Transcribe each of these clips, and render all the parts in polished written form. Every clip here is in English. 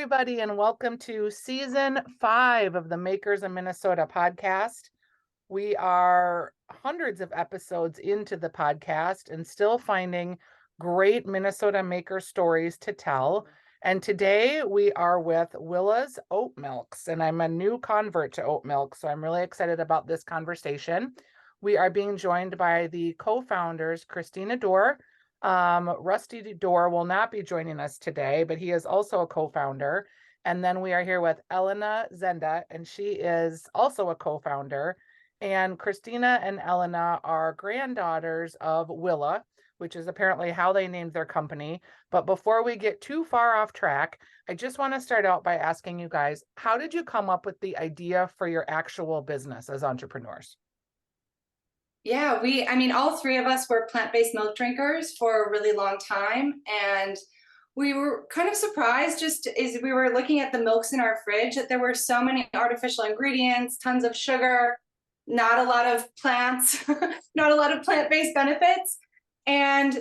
everybody, and welcome to season 5 of the Makers in Minnesota podcast. We are hundreds of episodes into the podcast and still finding great Minnesota maker stories to tell. And today we are with Willa's Oat Milks, and I'm a new convert to oat milk, so I'm really excited about this conversation. We are being joined by the co-founders, Christina Dorr. Rusty Dorr will not be joining us today, but he is also a co-founder. And then we are here with Elena Zenda, and she is also a co-founder. And Christina and Elena are granddaughters of Willa, which is apparently how they named their company. But before we get too far off track, I just want to start out by asking you guys, how did you come up with the idea for your actual business as entrepreneurs? Yeah, all three of us were plant-based milk drinkers for a really long time. And we were kind of surprised just as we were looking at the milks in our fridge that there were so many artificial ingredients, tons of sugar, not a lot of plants, not a lot of plant-based benefits. And,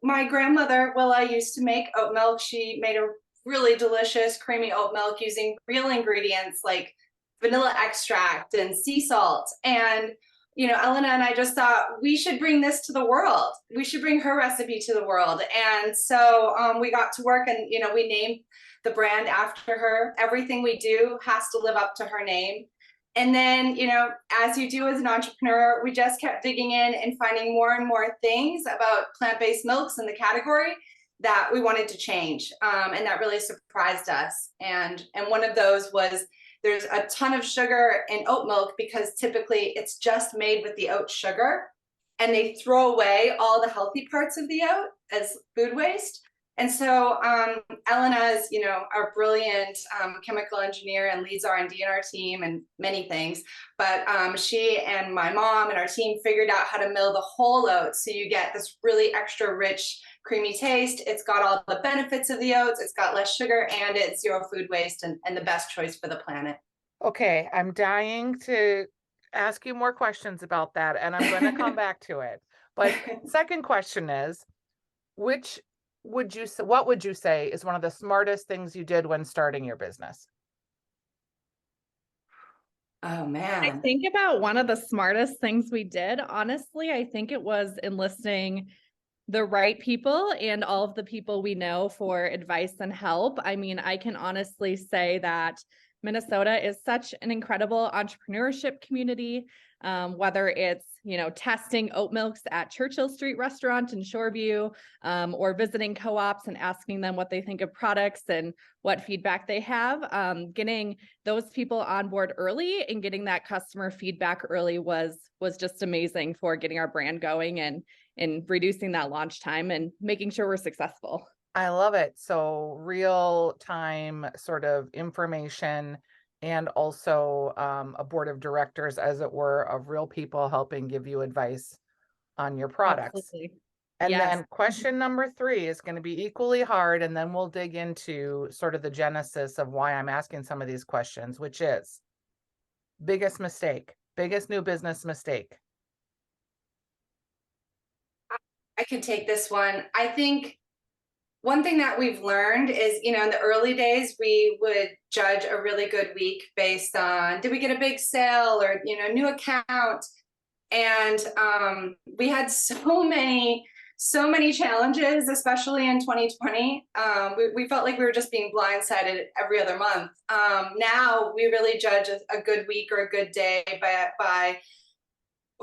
my grandmother, Willa, used to make oat milk. She made a really delicious, creamy oat milk using real ingredients like vanilla extract and sea salt. And Elena and I just thought we should bring this to the world. We should bring her recipe to the world. And so we got to work and, we named the brand after her. Everything we do has to live up to her name. And then, as you do as an entrepreneur, we just kept digging in and finding more and more things about plant-based milks in the category that we wanted to change. And that really surprised us. And one of those was there's a ton of sugar in oat milk because typically it's just made with the oat sugar and they throw away all the healthy parts of the oat as food waste. And so Elena is, our brilliant chemical engineer and leads R&D in our team and many things. But she and my mom and our team figured out how to mill the whole oat. So you get this really extra rich, creamy taste. It's got all the benefits of the oats. It's got less sugar and it's zero food waste and the best choice for the planet. Okay, I'm dying to ask you more questions about that, and I'm going to come back to it. But second question is, what would you say is one of the smartest things you did when starting your business? Oh, I man. think about one of the smartest things we did. Honestly, I think it was enlisting the right people and all of the people we know for advice and help. I mean, I can honestly say that Minnesota is such an incredible entrepreneurship community, whether it's, testing oat milks at Churchill Street Restaurant in Shoreview, or visiting co-ops and asking them what they think of products and what feedback they have. Getting those people on board early and getting that customer feedback early was just amazing for getting our brand going and reducing that launch time and making sure we're successful. I love it. So real time sort of information and also a board of directors, as it were, of real people helping give you advice on your products. Absolutely. And Yes. then question number 3 is going to be equally hard, and then we'll dig into sort of the genesis of why I'm asking some of these questions, which is biggest new business mistake. I could take this one. I think one thing that we've learned is, in the early days, we would judge a really good week based on, did we get a big sale or, new account? And we had so many challenges, especially in 2020. We felt like we were just being blindsided every other month. Now we really judge a good week or a good day by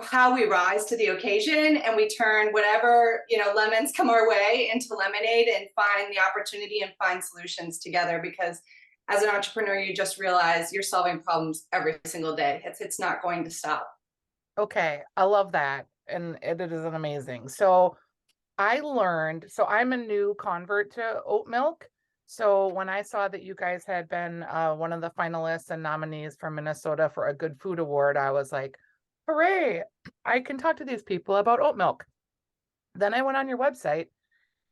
how we rise to the occasion, and we turn whatever lemons come our way into lemonade and find the opportunity and find solutions together, because as an entrepreneur you just realize you're solving problems every single day. It's not going to stop. Okay, I love that, and it is an amazing. So I'm a new convert to oat milk. So when I saw that you guys had been one of the finalists and nominees for Minnesota for a Good Food Award, I was like, hooray, I can talk to these people about oat milk. Then I went on your website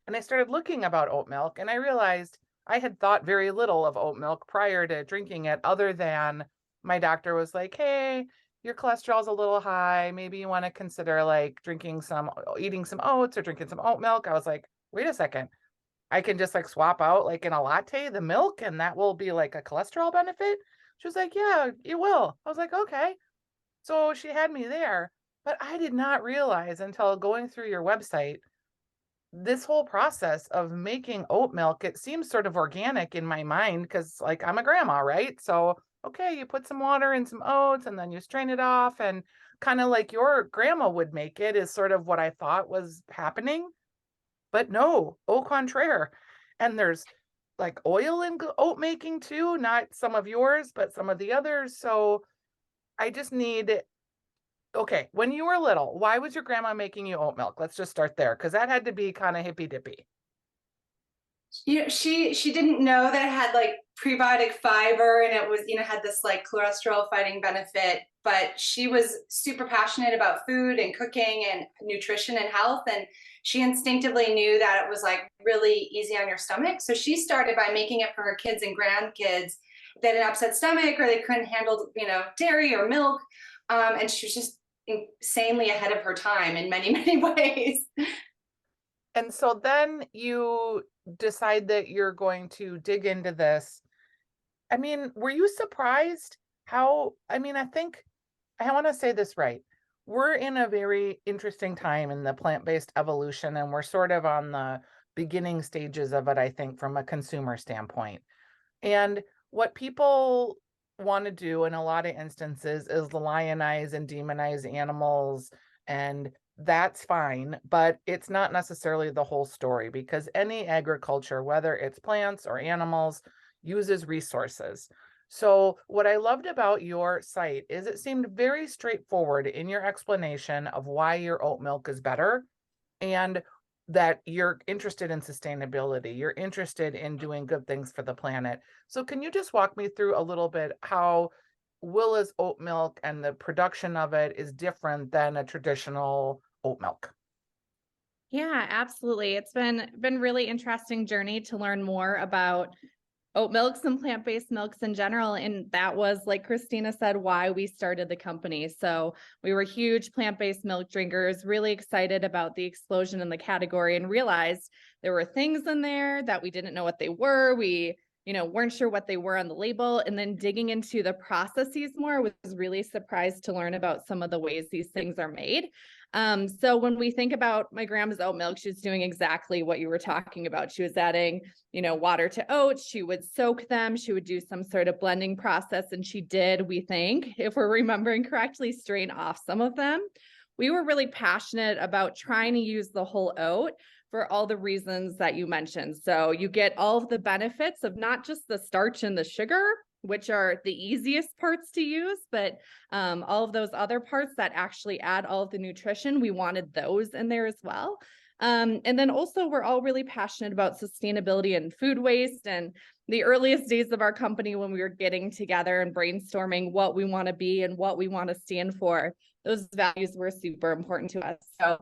and I started looking about oat milk, and I realized I had thought very little of oat milk prior to drinking it, other than my doctor was like, hey, your cholesterol's a little high. Maybe you want to consider like eating some oats or drinking some oat milk. I was like, wait a second. I can just like swap out like in a latte the milk and that will be like a cholesterol benefit? She was like, yeah, it will. I was like, okay. So she had me there, but I did not realize until going through your website this whole process of making oat milk. It seems sort of organic in my mind because like I'm a grandma, right? So okay, you put some water and some oats and then you strain it off and kind of like your grandma would make it is sort of what I thought was happening. But no, au contraire. And there's like oil in oat making too, not some of yours, but some of the others. So I just need, okay, when you were little, why was your grandma making you oat milk? Let's just start there because that had to be kind of hippy dippy. She didn't know that it had like prebiotic fiber and it was, had this like cholesterol fighting benefit, but she was super passionate about food and cooking and nutrition and health, and she instinctively knew that it was like really easy on your stomach. So she started by making it for her kids and grandkids that had an upset stomach or they couldn't handle, dairy or milk. And she was just insanely ahead of her time in many, many ways. And so then you decide that you're going to dig into this. I mean, were you surprised how, I mean, I think I want to say this right. We're in a very interesting time in the plant-based evolution, and we're sort of on the beginning stages of it, I think, from a consumer standpoint. And what people want to do in a lot of instances is lionize and demonize animals, and that's fine, but it's not necessarily the whole story because any agriculture, whether it's plants or animals, uses resources. So, what I loved about your site is it seemed very straightforward in your explanation of why your oat milk is better and that you're interested in sustainability. You're interested in doing good things for the planet. So, can you just walk me through a little bit how Willa's oat milk and the production of it is different than a traditional oat milk? Yeah, absolutely. It's been really interesting journey to learn more about oat milks and plant-based milks in general. And that was, like Christina said, why we started the company. So we were huge plant-based milk drinkers, really excited about the explosion in the category and realized there were things in there that we didn't know what they were. We, weren't sure what they were on the label. And then digging into the processes more, was really surprised to learn about some of the ways these things are made. So when we think about my grandma's oat milk, she's doing exactly what you were talking about. She was adding, water to oats. She would soak them. She would do some sort of blending process. And she did, we think, if we're remembering correctly, strain off some of them. We were really passionate about trying to use the whole oat for all the reasons that you mentioned. So you get all of the benefits of not just the starch and the sugar, which are the easiest parts to use, but all of those other parts that actually add all of the nutrition, we wanted those in there as well. And then also we're all really passionate about sustainability and food waste. And the earliest days of our company, when we were getting together and brainstorming what we want to be and what we want to stand for, those values were super important to us. So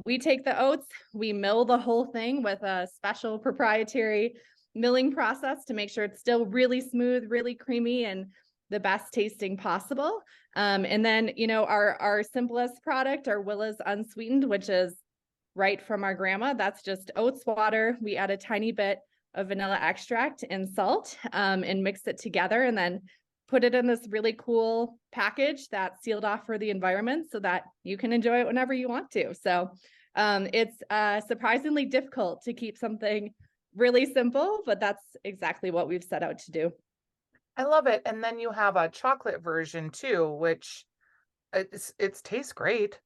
we take the oats, we mill the whole thing with a special proprietary milling process to make sure it's still really smooth, really creamy, and the best tasting possible. And then, our simplest product, our Willa's unsweetened, which is right from our grandma. That's just oats water. We add a tiny bit of vanilla extract and salt and mix it together and then put it in this really cool package that's sealed off for the environment so that you can enjoy it whenever you want to. So it's surprisingly difficult to keep something really simple, but that's exactly what we've set out to do. I love it. And then you have a chocolate version too, which it tastes great.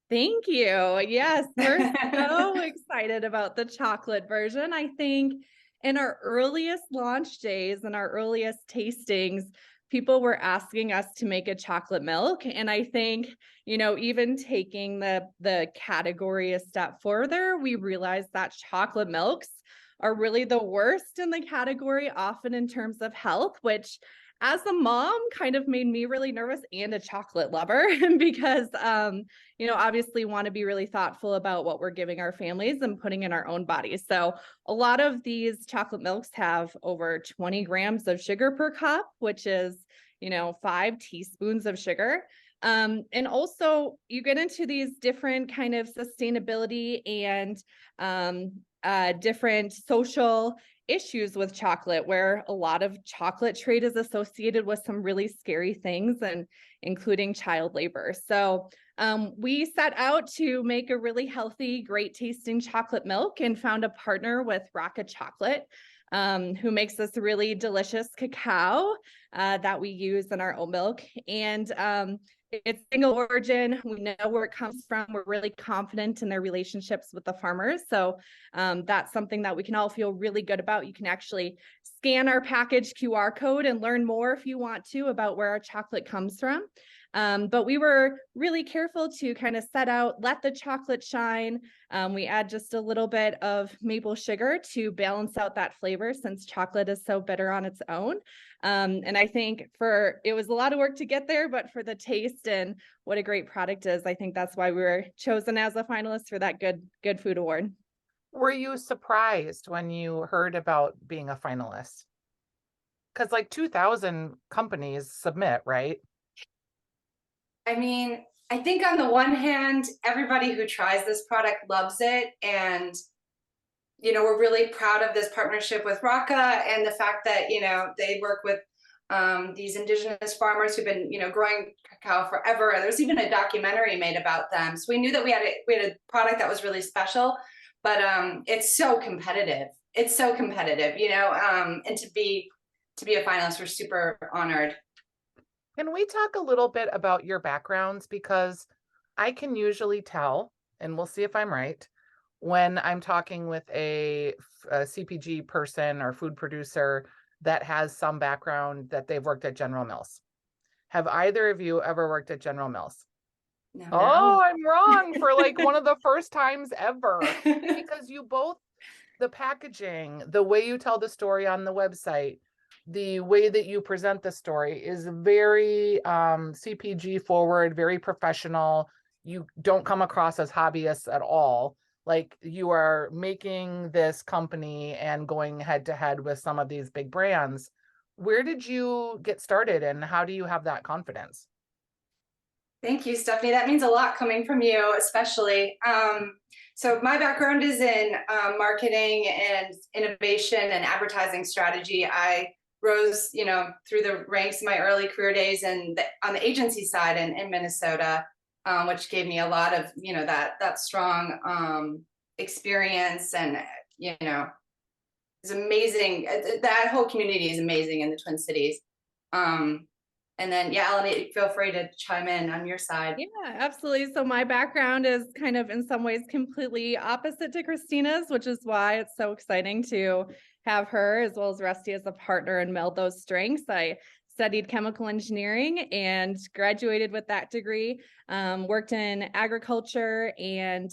Thank you. Yes, we're so excited about the chocolate version. I think in our earliest launch days and our earliest tastings, people were asking us to make a chocolate milk. And I think, even taking the category a step further, we realized that chocolate milks are really the worst in the category, often in terms of health, which as a mom kind of made me really nervous and a chocolate lover because, obviously want to be really thoughtful about what we're giving our families and putting in our own bodies. So a lot of these chocolate milks have over 20 grams of sugar per cup, which is, 5 teaspoons of sugar. And also you get into these different kind of sustainability and different social issues with chocolate, where a lot of chocolate trade is associated with some really scary things, and including child labor. So we set out to make a really healthy, great tasting chocolate milk, and found a partner with Rocca Chocolate, who makes this really delicious cacao that we use in our oat milk. And it's single origin. We know where it comes from. We're really confident in their relationships with the farmers. So that's something that we can all feel really good about. You can actually scan our package QR code and learn more if you want to about where our chocolate comes from. But we were really careful to kind of set out, let the chocolate shine. We add just a little bit of maple sugar to balance out that flavor, since chocolate is so bitter on its own. And I think it was a lot of work to get there, but for the taste and what a great product is, I think that's why we were chosen as a finalist for that Good Food Award. Were you surprised when you heard about being a finalist? Because like 2,000 companies submit, right? I mean, I think on the one hand, everybody who tries this product loves it. And, we're really proud of this partnership with Rocca, and the fact that, they work with these indigenous farmers who've been, growing cacao forever. There's even a documentary made about them. So we knew that we had a product that was really special, but it's so competitive. It's so competitive, and to be a finalist, we're super honored. Can we talk a little bit about your backgrounds? Because I can usually tell, and we'll see if I'm right, when I'm talking with a CPG person or food producer that has some background that they've worked at General Mills. Have either of you ever worked at General Mills? No. Oh, I'm wrong for like one of the first times ever. Because you both, the packaging, the way you tell the story on the website, the way that you present the story is very CPG forward, very professional. You don't come across as hobbyists at all. Like, you are making this company and going head to head with some of these big brands. Where did you get started, and how do you have that confidence? Thank you, Stephanie. That means a lot coming from you, especially. So my background is in marketing and innovation and advertising strategy. I rose, through the ranks in my early career days and on the agency side in Minnesota, which gave me a lot of, that strong experience. And, it's amazing. That whole community is amazing in the Twin Cities. And then, yeah, Eleni, feel free to chime in on your side. Yeah, absolutely. So my background is kind of in some ways completely opposite to Christina's, which is why it's so exciting to have her as well as Rusty as a partner and meld those strengths. I studied chemical engineering and graduated with that degree. Worked in agriculture and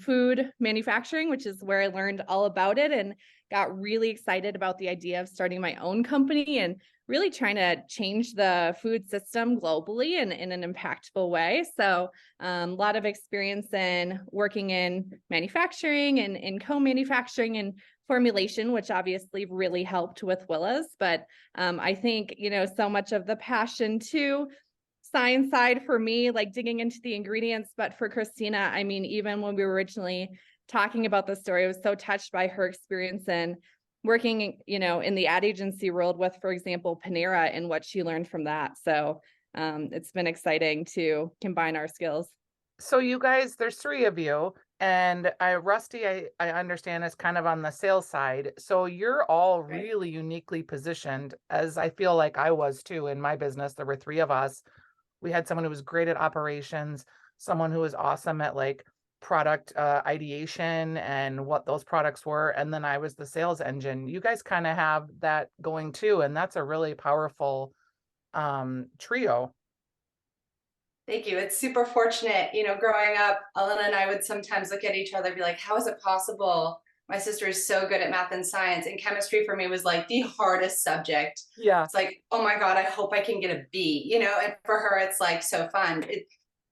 food manufacturing, which is where I learned all about it, and got really excited about the idea of starting my own company and really trying to change the food system globally and in an impactful way. So a lot of experience in working in manufacturing and in co-manufacturing and formulation, which obviously really helped with Willa's. But I think, so much of the passion too, science side for me, like digging into the ingredients, but for Christina, I mean, even when we were originally talking about the story, I was so touched by her experience in working, in the ad agency world with, for example, Panera, and what she learned from that. So it's been exciting to combine our skills. So you guys, there's three of you, and Rusty, I understand, is kind of on the sales side. So you're all Right. really uniquely positioned, as I feel like I was too in my business. There were three of us. We had someone who was great at operations, someone who was awesome at like product ideation and what those products were, and then I was the sales engine. You guys kind of have that going too, and that's a really powerful trio. Thank you. It's super fortunate. Growing up, Elena and I would sometimes look at each other and be like, how is it possible? My sister is so good at math and science, and chemistry for me was like the hardest subject. Yeah. It's like, oh my God, I hope I can get a B, and for her, it's like so fun.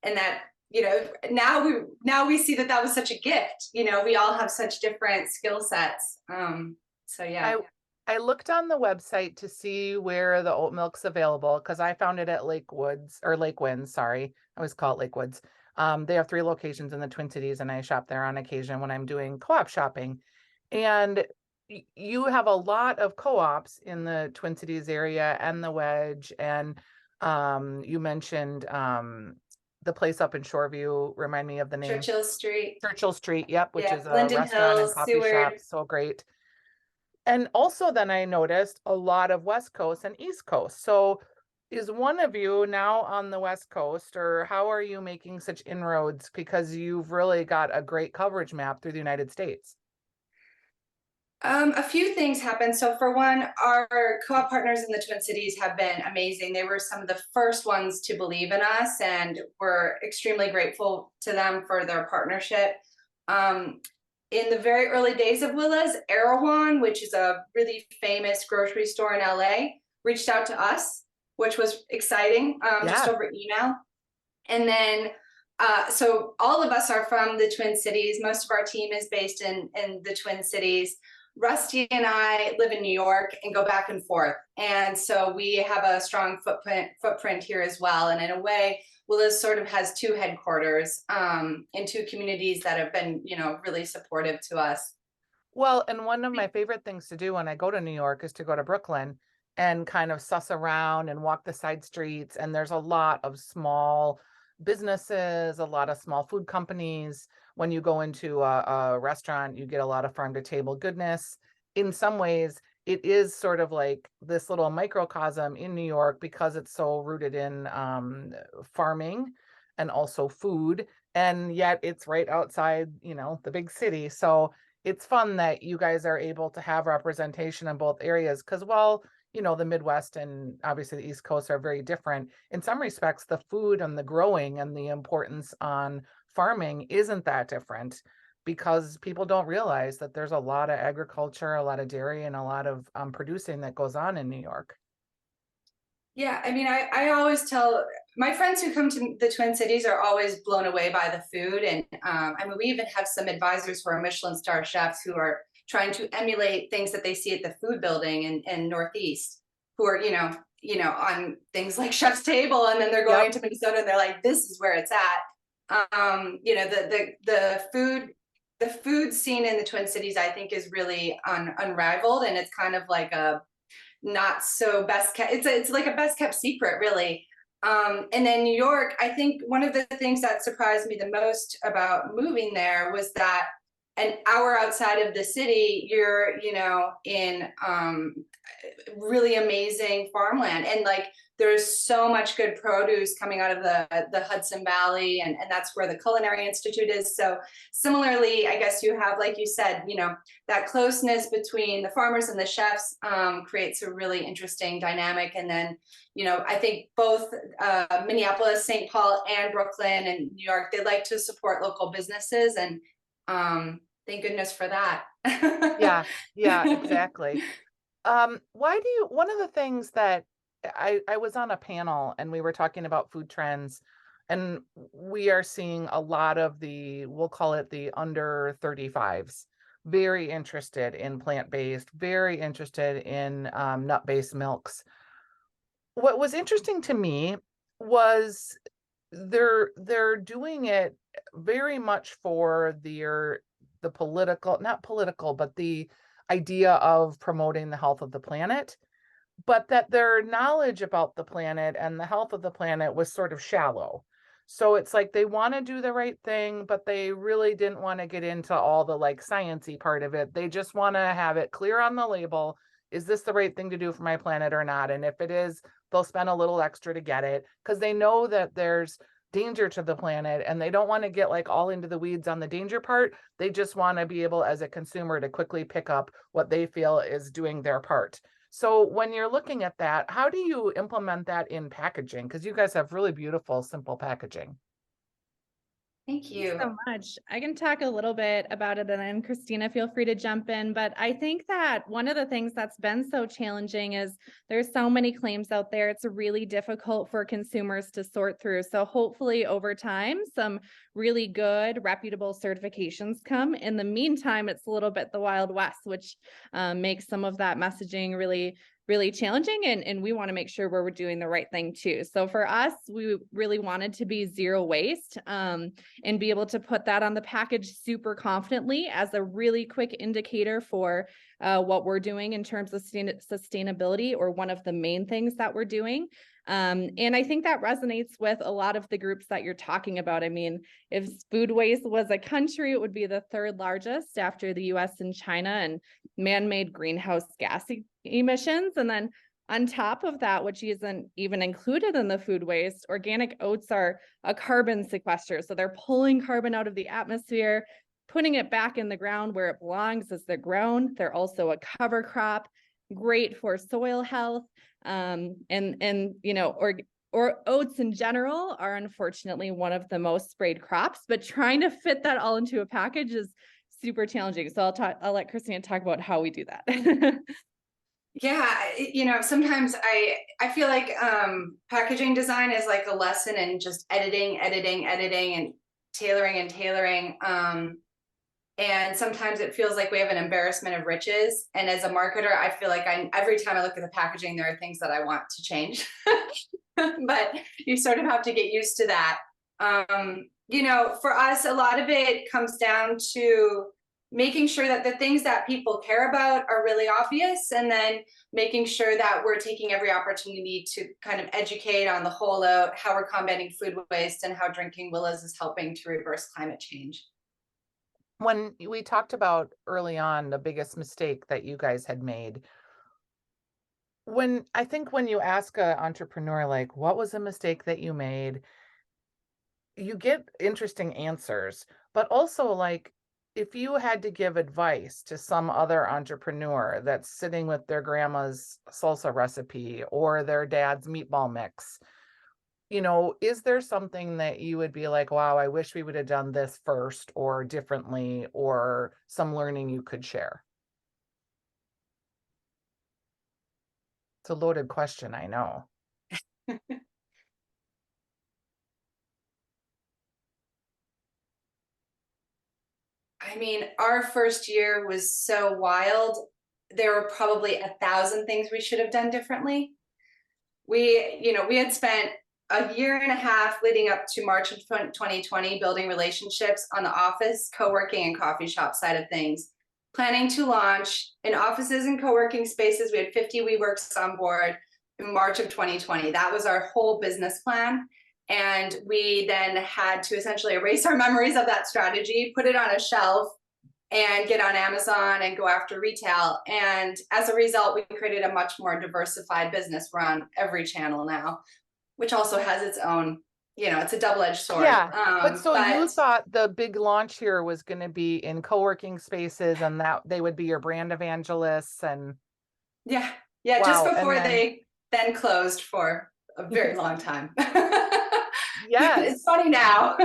And that, now we see that was such a gift. We all have such different skill sets. So yeah. I looked on the website to see where the oat milk's available, because I found it at Lake Winds, sorry. I always call it Lake Woods. They have 3 locations in the Twin Cities, and I shop there on occasion when I'm doing co-op shopping. And you have a lot of co-ops in the Twin Cities area and the Wedge. And you mentioned the place up in Shoreview. Remind me of the name. Churchill Street. Churchill Street, yep, which Yeah, is a Linden restaurant and Hills, coffee shop. Seward. So great. And also then I noticed a lot of West Coast and East Coast. So is one of you now on the West Coast, or how are you making such inroads? Because you've really got a great coverage map through the United States. A few things happened. So for one, our co-op partners in the Twin Cities have been amazing. They were some of the first ones to believe in us, and we're extremely grateful to them for their partnership. In the very early days of Willa's, Erewhon, which is a really famous grocery store in LA, reached out to us, which was exciting, just Yeah. over email. And then so all of us are from the Twin Cities. Most of our team is based in the Twin Cities. Rusty and I live in New York and go back and forth. And so we have a strong footprint here as well. And in a way, Willa's sort of has two headquarters in two communities that have been, really supportive to us. Well, and one of my favorite things to do when I go to New York is to go to Brooklyn and kind of suss around and walk the side streets. And there's a lot of small businesses, a lot of small food companies. When you go into a restaurant, you get a lot of farm to table goodness. In some ways, it is sort of like this little microcosm in New York because it's so rooted in farming and also food. And yet it's right outside, the big city. So it's fun that you guys are able to have representation in both areas because while the Midwest and obviously the East Coast are very different in some respects, the food and the growing and the importance on farming isn't that different because people don't realize that there's a lot of agriculture, a lot of dairy, and a lot of producing that goes on in New York. Yeah, I mean, I always tell my friends who come to the Twin Cities are always blown away by the food. And I mean, we even have some advisors who are Michelin star chefs who are trying to emulate things that they see at the food building in Northeast, who are, on things like Chef's Table. And then they're going Yep. into Minnesota and they're like, this is where it's at. The food scene in the Twin Cities, I think, is really unrivaled. And it's kind of like a not so best kept, it's like a best kept secret, really. And then New York, I think one of the things that surprised me the most about moving there was that an hour outside of the city, you're, in really amazing farmland. And like there's so much good produce coming out of the Hudson Valley, and that's where the Culinary Institute is. So similarly, I guess you have, like you said, that closeness between the farmers and the chefs creates a really interesting dynamic. And then, I think both Minneapolis, St. Paul, and Brooklyn and New York, they like to support local businesses, and thank goodness for that. Yeah, exactly. One of the things that I was on a panel and we were talking about food trends, and we are seeing a lot of we'll call it the under 35s, very interested in plant-based, very interested in nut-based milks. What was interesting to me was they're doing it very much for the political, not political, but the idea of promoting the health of the planet, but that their knowledge about the planet and the health of the planet was sort of shallow. So it's like they want to do the right thing, but they really didn't want to get into all the like sciencey part of it. They just want to have it clear on the label. Is this the right thing to do for my planet or not? And if it is, they'll spend a little extra to get it because they know that there's danger to the planet and they don't want to get like all into the weeds on the danger part. They just want to be able as a consumer to quickly pick up what they feel is doing their part. So when you're looking at that, how do you implement that in packaging? Because you guys have really beautiful, simple packaging. Thank you. So much. I can talk a little bit about it, and then Christina, feel free to jump in. But I think that one of the things that's been so challenging is there's so many claims out there. It's really difficult for consumers to sort through. So hopefully over time, some really good, reputable certifications come. In the meantime, it's a little bit the Wild West, which makes some of that messaging really really challenging, and we want to make sure we're doing the right thing too. So for us, we really wanted to be zero waste, and be able to put that on the package super confidently as a really quick indicator for what we're doing in terms of sustainability, or one of the main things that we're doing. And I think that resonates with a lot of the groups that you're talking about. I mean, if food waste was a country, it would be the third largest after the US and China, and man-made greenhouse gas emissions. And then on top of that, which isn't even included in the food waste, organic oats are a carbon sequester. So they're pulling carbon out of the atmosphere, putting it back in the ground where it belongs as they're grown. They're also a cover crop, great for soil health. And you know, or oats in general are unfortunately one of the most sprayed crops, but trying to fit that all into a package is super challenging. So I'll let Christina talk about how we do that. Yeah, you know, sometimes I feel like packaging design is like a lesson in just editing, and tailoring. And sometimes it feels like we have an embarrassment of riches. And as a marketer, I feel like every time I look at the packaging, there are things that I want to change. But you sort of have to get used to that. You know, for us, a lot of it comes down to making sure that the things that people care about are really obvious, and then making sure that we're taking every opportunity to kind of educate on the whole oat, how we're combating food waste, and how drinking Willa's is helping to reverse climate change. When we talked about early on the biggest mistake that you guys had made, I think when you ask an entrepreneur, like, what was a mistake that you made, you get interesting answers. But also, like, if you had to give advice to some other entrepreneur that's sitting with their grandma's salsa recipe or their dad's meatball mix, you know, is there something that you would be like, wow, I wish we would have done this first or differently, or some learning you could share? It's a loaded question, I know. I mean, our first year was so wild. There were probably 1,000 things we should have done differently. You know, we had spent a year and a half leading up to March of 2020 building relationships on the office, co-working, and coffee shop side of things, planning to launch in offices and co-working spaces. We had 50 WeWorks on board in March of 2020. That was our whole business plan. And we then had to essentially erase our memories of that strategy, put it on a shelf, and get on Amazon and go after retail. And as a result, we created a much more diversified business. We're on every channel now, which also has its own, you know, it's a double-edged sword. Yeah. But so you thought the big launch here was going to be in co-working spaces, and that they would be your brand evangelists, and yeah, wow, just before they then closed for a very long time. Yes. It's funny now.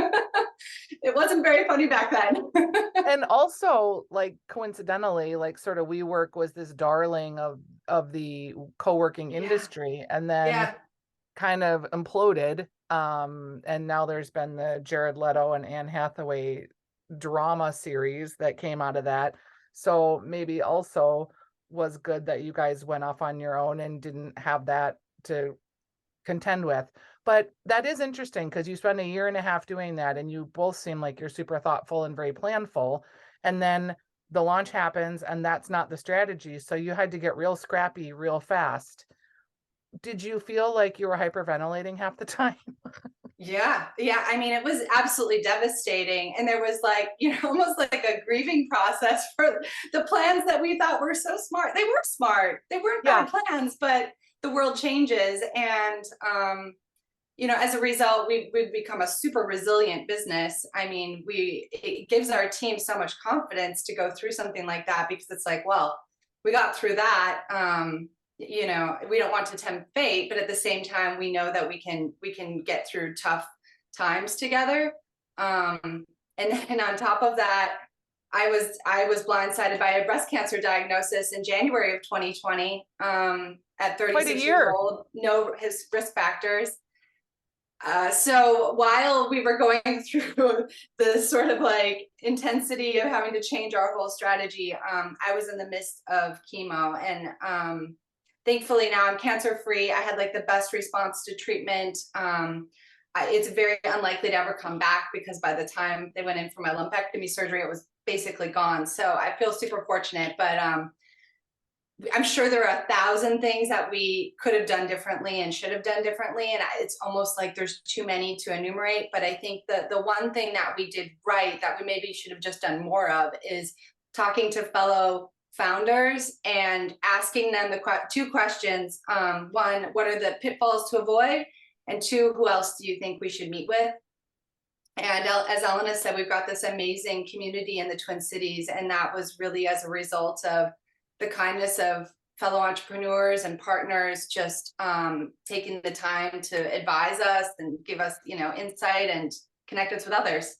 It wasn't very funny back then. And also, like, coincidentally, like, sort of WeWork was this darling of the co-working industry, and then kind of imploded. And now there's been the Jared Leto and Anne Hathaway drama series that came out of that. So maybe also was good that you guys went off on your own and didn't have that to contend with. But that is interesting because you spend a year and a half doing that, and you both seem like you're super thoughtful and very planful. And then the launch happens, and that's not the strategy. So you had to get real scrappy real fast. Did you feel like you were hyperventilating half the time? Yeah. I mean, it was absolutely devastating. And there was, like, you know, almost like a grieving process for the plans that we thought were so smart. They were smart. They weren't bad plans, but the world changes. And, you know, as a result, we've become a super resilient business. I mean, it gives our team so much confidence to go through something like that, because it's like, well, we got through that. You know, we don't want to tempt fate, but at the same time, we know that we can get through tough times together. And on top of that, I was blindsided by a breast cancer diagnosis in January of 2020. At 36 years old, no risk factors. So while we were going through the sort of like intensity of having to change our whole strategy, I was in the midst of chemo, and thankfully now I'm cancer free. I had like the best response to treatment. It's very unlikely to ever come back because by the time they went in for my lumpectomy surgery, it was basically gone. So I feel super fortunate, but I'm sure there are 1,000 things that we could have done differently and should have done differently. And it's almost like there's too many to enumerate. But I think that the one thing that we did right that we maybe should have just done more of is talking to fellow founders and asking them the two questions. One, what are the pitfalls to avoid? And two, who else do you think we should meet with? And as Elena said, we've got this amazing community in the Twin Cities. And that was really as a result of the kindness of fellow entrepreneurs and partners just taking the time to advise us and give us, insight and connect us with others.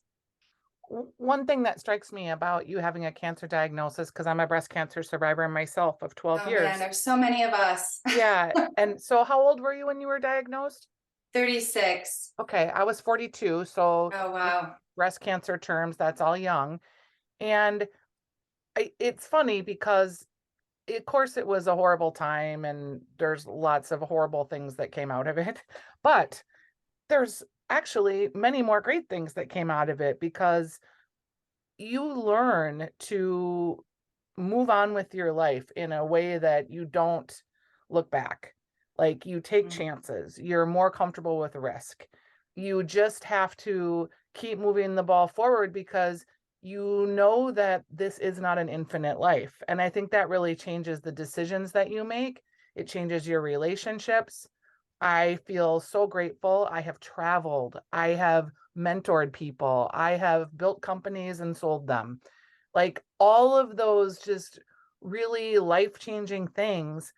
One thing that strikes me about you having a cancer diagnosis, because I'm a breast cancer survivor myself of 12 Oh years. man, there's so many of us. Yeah. And so how old were you when you were diagnosed? 36. Okay, I was 42. So Oh wow. breast cancer terms, that's all young. And it's funny because of course it was a horrible time and there's lots of horrible things that came out of it, but there's actually many more great things that came out of it because you learn to move on with your life in a way that you don't look back. Like you take chances, you're more comfortable with risk. You just have to keep moving the ball forward because you know that this is not an infinite life. And I think that really changes the decisions that you make. It changes your relationships. I feel so grateful. I have traveled. I have mentored people. I have built companies and sold them. Like all of those just really life-changing things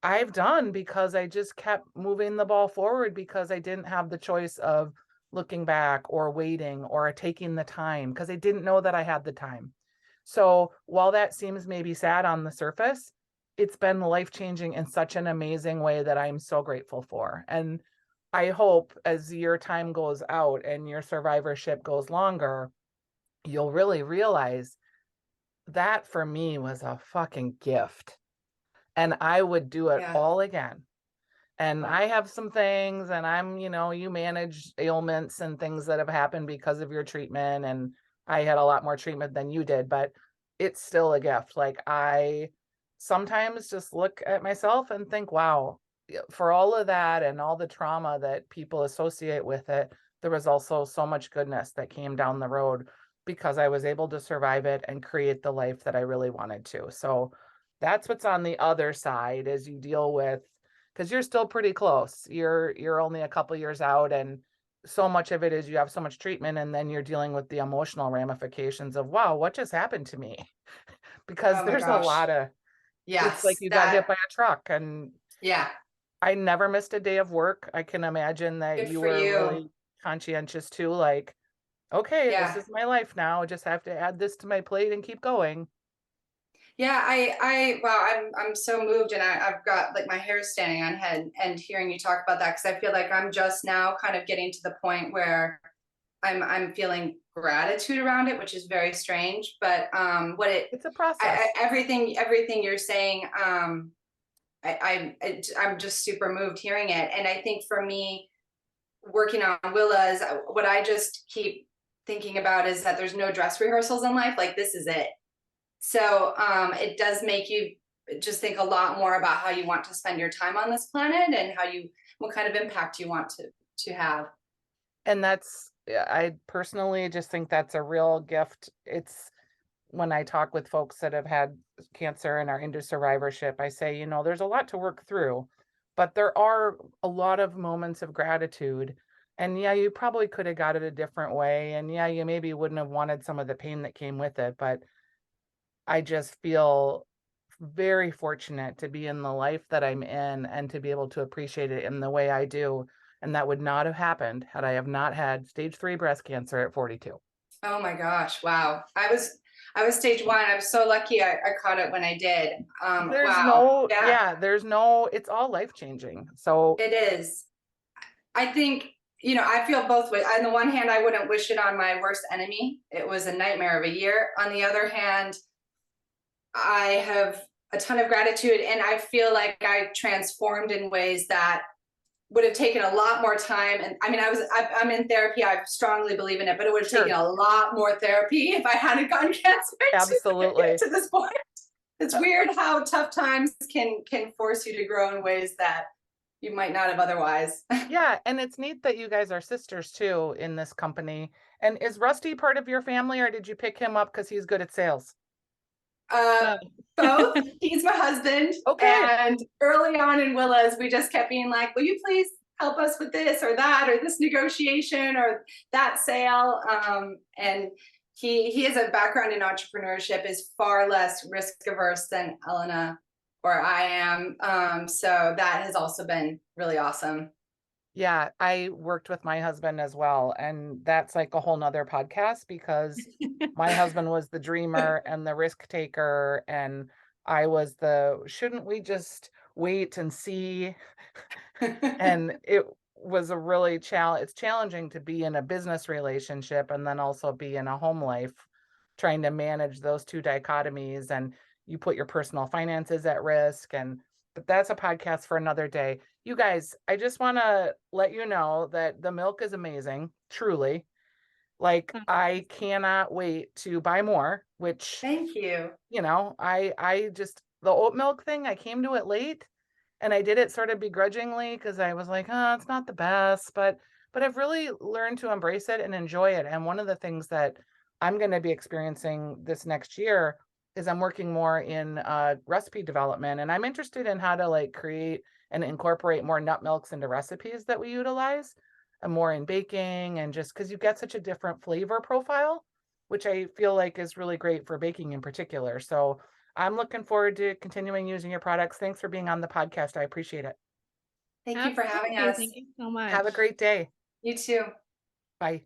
I've done because I just kept moving the ball forward because I didn't have the choice of looking back or waiting or taking the time because I didn't know that I had the time. So while that seems maybe sad on the surface, it's been life-changing in such an amazing way that I'm so grateful for. And I hope as your time goes out and your survivorship goes longer, you'll really realize that for me was a fucking gift. And I would do it Yeah. all again. And Wow. I have some things, and you manage ailments and things that have happened because of your treatment. And I had a lot more treatment than you did, but it's still a gift. Like I sometimes just look at myself and think, wow, for all of that and all the trauma that people associate with it, there was also so much goodness that came down the road because I was able to survive it and create the life that I really wanted to. So that's what's on the other side as you deal with, because you're still pretty close. You're only a couple years out, and so much of it is you have so much treatment, and then you're dealing with the emotional ramifications of, wow, what just happened to me? Because Oh my there's a gosh. lot of, it's like Yes. you got hit by a truck, and Yeah. I never missed a day of work. I can imagine that Good you for were you. really conscientious too, like, okay, this Yeah. is my life now. I just have to add this to my plate and keep going. Yeah, wow, I'm so moved and I've got like my hair standing on head and hearing you talk about that because I feel like I'm just now kind of getting to the point where I'm feeling gratitude around it, which is very strange. But It's a process. everything you're saying, I'm just super moved hearing it. And I think for me, working on Willa is what I just keep thinking about is that there's no dress rehearsals in life. Like this is it. So it does make you just think a lot more about how you want to spend your time on this planet and what kind of impact you want to have. And I personally just think that's a real gift. It's when I talk with folks that have had cancer and are into survivorship, I say, there's a lot to work through, but there are a lot of moments of gratitude. And yeah, you probably could have got it a different way. And yeah, you maybe wouldn't have wanted some of the pain that came with it, but I just feel very fortunate to be in the life that I'm in and to be able to appreciate it in the way I do. And that would not have happened had I have not had stage 3 breast cancer at 42. Oh my gosh! Wow, I was stage 1. I was so lucky I caught it when I did. Wow, yeah, It's all life changing. So it is. I think I feel both ways. On the one hand, I wouldn't wish it on my worst enemy. It was a nightmare of a year. On the other hand, I have a ton of gratitude. And I feel like I transformed in ways that would have taken a lot more time. And I mean, I'm in therapy. I strongly believe in it, but it would have taken a lot more therapy if I hadn't gotten cancer Absolutely. to this point. It's weird how tough times can force you to grow in ways that you might not have otherwise. Yeah, and it's neat that you guys are sisters too in this company. And is Rusty part of your family, or did you pick him up because he's good at sales? Both. He's my husband. Okay. And early on in Willa's, we just kept being like, will you please help us with this or that, or this negotiation or that sale? And he has a background in entrepreneurship, is far less risk averse than Elena or I am. So that has also been really awesome. Yeah, I worked with my husband as well. And that's like a whole nother podcast because my husband was the dreamer and the risk taker. And I was shouldn't we just wait and see? And it was a really it's challenging to be in a business relationship and then also be in a home life, trying to manage those two dichotomies, and you put your personal finances at risk. But that's a podcast for another day. You guys, I just want to let you know that the milk is amazing, truly. Like, I cannot wait to buy more, which, Thank you. I just, the oat milk thing, I came to it late and I did it sort of begrudgingly because I was like, oh, it's not the best, but I've really learned to embrace it and enjoy it. And one of the things that I'm going to be experiencing this next year is I'm working more in recipe development, and I'm interested in how to like create and incorporate more nut milks into recipes that we utilize, and more in baking, and just because you get such a different flavor profile, which I feel like is really great for baking in particular. So I'm looking forward to continuing using your products. Thanks for being on the podcast. I appreciate it. Thank you for having us. Thank you so much. Have a great day. You too. Bye.